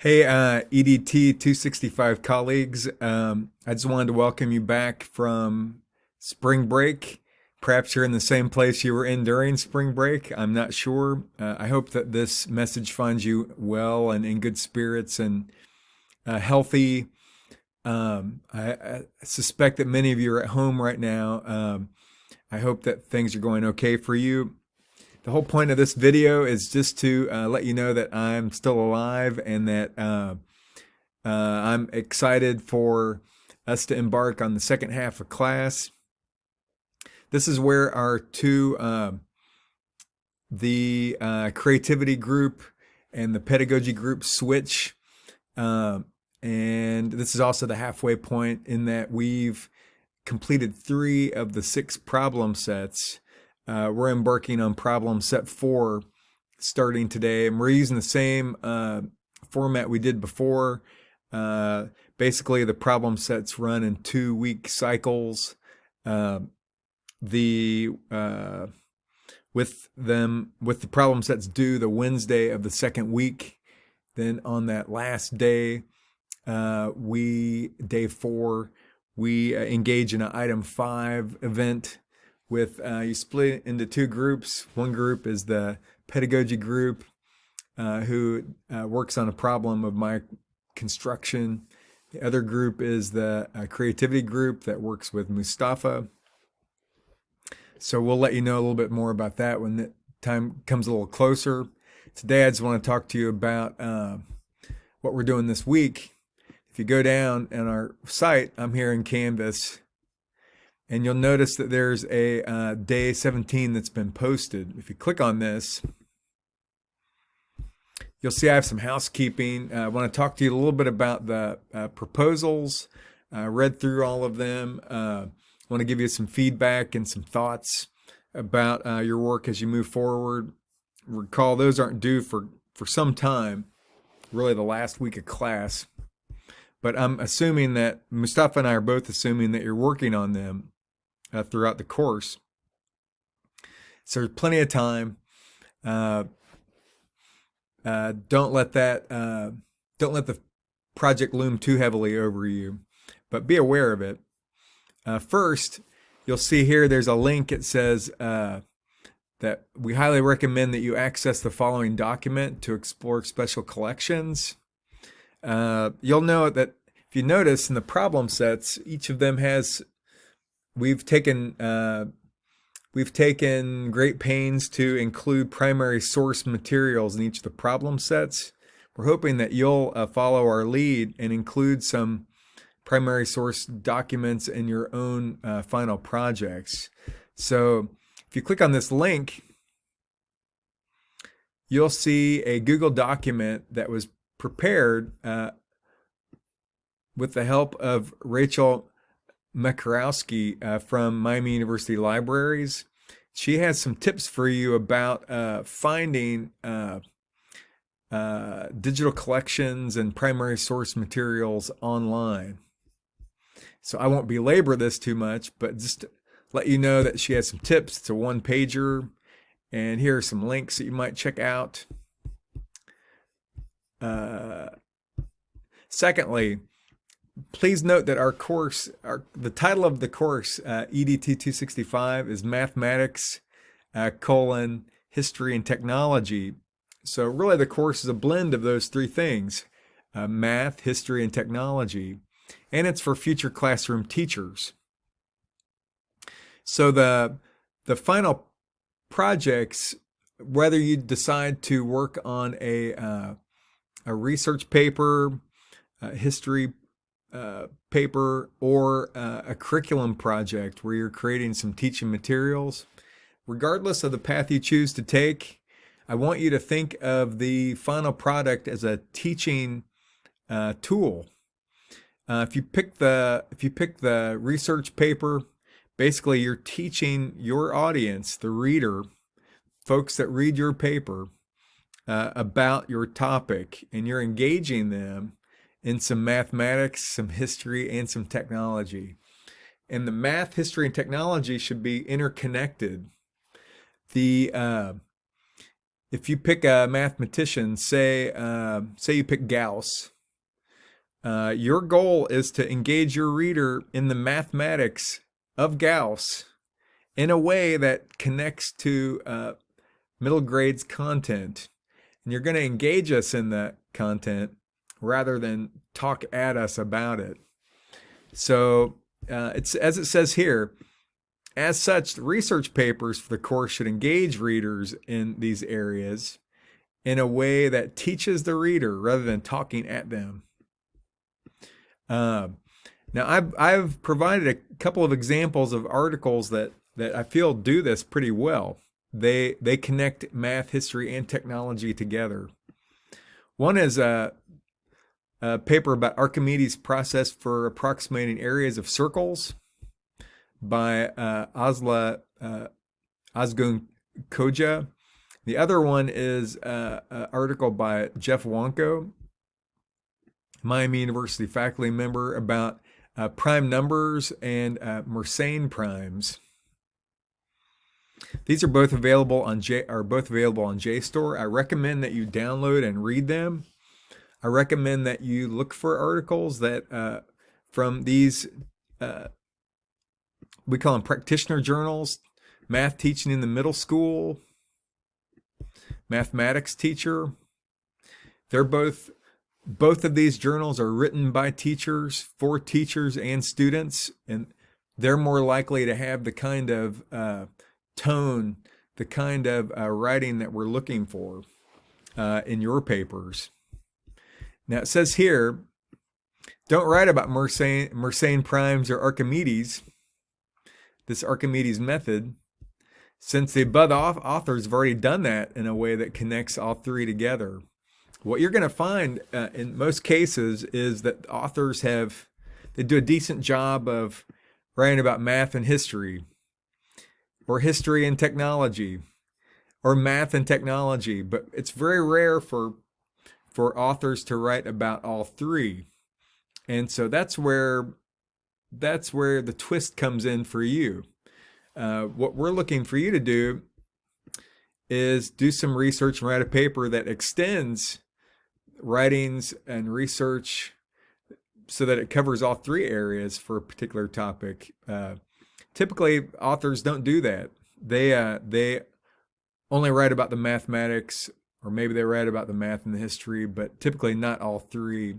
Hey, EDT 265 colleagues. I just wanted to welcome you back from spring break. Perhaps you're in the same place you were in during spring break. I'm not sure. I hope that this message finds you well and in good spirits and healthy. I suspect that many of you are at home right now. I hope that things are going okay for you. The whole point of this video is just to let you know that I'm still alive and that I'm excited for us to embark on the second half of class. This is where our the creativity group and the pedagogy group switch. And this is also the halfway point in that we've completed 3 of the 6 problem sets. We're embarking on problem set 4 starting today, and we're using the same format we did before. Basically, the problem sets run in 2-week cycles. With the problem sets due the Wednesday of the second week. Then on that last day, day 4, we engage in an item 5 event with you split it into 2 groups. One group is the pedagogy group who works on a problem of my construction. The other group is the creativity group that works with Mustafa. So we'll let you know a little bit more about that when the time comes a little closer. Today I just want to talk to you about what we're doing this week. If you go down on our site, I'm here in Canvas, and you'll notice that there's a day 17 that's been posted. If you click on this, you'll see I have some housekeeping. I want to talk to you a little bit about the proposals. I read through all of them. I want to give you some feedback and some thoughts about your work as you move forward. Recall, those aren't due for some time, really the last week of class. But I'm assuming that Mustafa and I are both assuming that you're working on them throughout the course. So there's plenty of time. Don't let the project loom too heavily over you, but be aware of it. First, you'll see here there's a link. It says that we highly recommend that you access the following document to explore special collections. You'll know that if you notice in the problem sets, each of them has, we've taken great pains to include primary source materials in each of the problem sets. We're hoping that you'll follow our lead and include some primary source documents in your own final projects. So if you click on this link, you'll see a Google document that was prepared with the help of Rachel Makarowski from Miami University Libraries. She has some tips for you about finding digital collections and primary source materials online. So I won't belabor this too much, but just to let you know that she has some tips. It's a 1-pager, and here are some links that you might check out. Secondly, please note that our course, the title of the course, EDT 265, is Mathematics, History and Technology. So really the course is a blend of those 3 things, math, history, and technology. And it's for future classroom teachers. So the final projects, whether you decide to work on a research paper, a history paper, or a curriculum project where you're creating some teaching materials, regardless of the path you choose to take, I want you to think of the final product as a teaching tool. If you pick the research paper, basically you're teaching your audience, the reader, folks that read your paper, about your topic, and you're engaging them in some mathematics, some history, and some technology. And the math, history, and technology should be interconnected. The if you pick a mathematician, say you pick Gauss, your goal is to engage your reader in the mathematics of Gauss in a way that connects to middle grades content. And you're going to engage us in that content rather than talk at us about it. So it's as it says here, as such, research papers for the course should engage readers in these areas in a way that teaches the reader rather than talking at them. Now, I've provided a couple of examples of articles that I feel do this pretty well. They connect math, history, and technology together. One is a paper about Archimedes' process for approximating areas of circles by Asla Azgun Koja. The other one is an article by Jeff Wanko, Miami University faculty member, about prime numbers and Mersenne primes. These are both available on JSTOR. I recommend that you download and read them. I recommend that you look for articles that from these we call them practitioner journals: Math Teaching in the Middle School, Mathematics Teacher. They're both of these journals are written by teachers for teachers and students, and they're more likely to have the kind of tone, the kind of writing that we're looking for in your papers. Now it says here, don't write about Mersenne primes or Archimedes, this Archimedes method, since the above authors have already done that in a way that connects all three together. What you're going to find in most cases is that authors they do a decent job of writing about math and history, or history and technology, or math and technology, but it's very rare for authors to write about all three. And so that's where the twist comes in for you. What we're looking for you to do is do some research and write a paper that extends writings and research so that it covers all three areas for a particular topic. Typically, authors don't do that. They only write about the mathematics, or maybe they write about the math and the history, but typically not all three.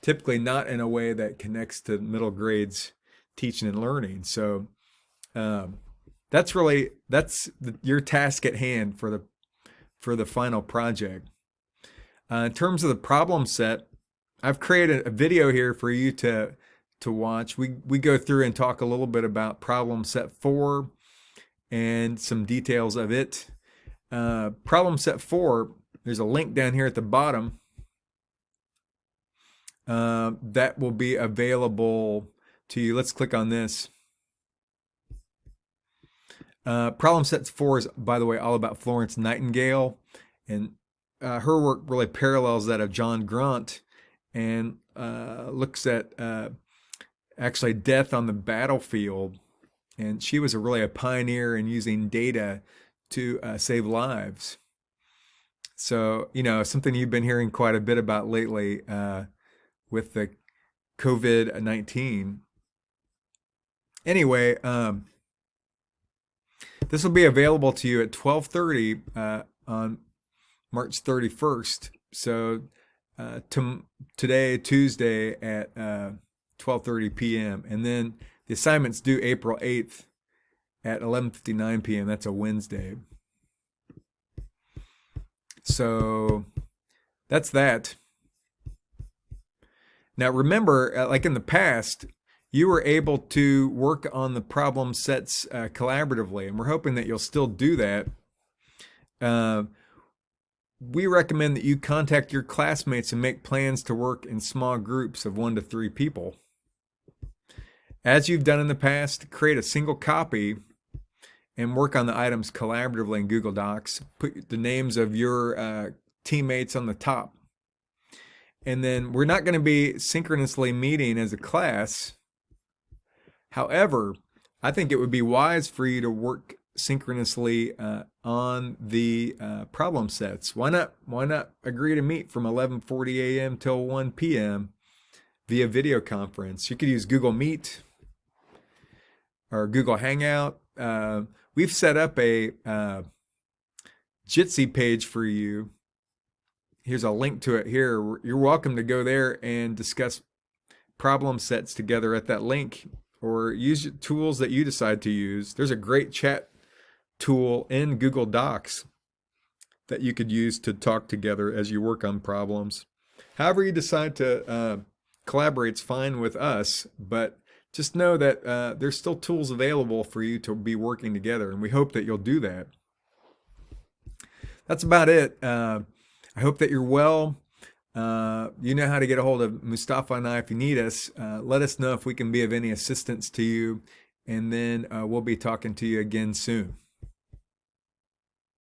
Typically not in a way that connects to middle grades teaching and learning. So that's your task at hand for the final project. In terms of the problem set, I've created a video here for you to watch. We go through and talk a little bit about problem set 4 and some details of it. Problem set 4, there's a link down here at the bottom that will be available to you. Let's click on this. Problem set 4 is, by the way, all about Florence Nightingale, and her work really parallels that of John Grunt and looks at actually death on the battlefield. And she was really a pioneer in using data to save lives. So, something you've been hearing quite a bit about lately with the COVID-19. Anyway, this will be available to you at 12:30 on March 31st. So today, Tuesday at 12:30 p.m. And then the assignment's due April 8th at 11:59 p.m. That's a Wednesday. So that's that. Now remember, like in the past, you were able to work on the problem sets collaboratively, and we're hoping that you'll still do that. We recommend that you contact your classmates and make plans to work in small groups of 1 to 3 people. As you've done in the past, create a single copy and work on the items collaboratively in Google Docs. Put the names of your teammates on the top. And then we're not going to be synchronously meeting as a class. However, I think it would be wise for you to work synchronously on the problem sets. Why not agree to meet from 11:40 a.m. till 1 p.m. via video conference? You could use Google Meet or Google Hangout. We've set up a Jitsi page for you. Here's a link to it here. You're welcome to go there and discuss problem sets together at that link, or use tools that you decide to use. There's a great chat tool in Google Docs that you could use to talk together as you work on problems. However you decide to collaborate's fine with us, but just know that there's still tools available for you to be working together, and we hope that you'll do that. That's about it. I hope that you're well. You know how to get a hold of Mustafa and I if you need us. Let us know if we can be of any assistance to you, and then we'll be talking to you again soon.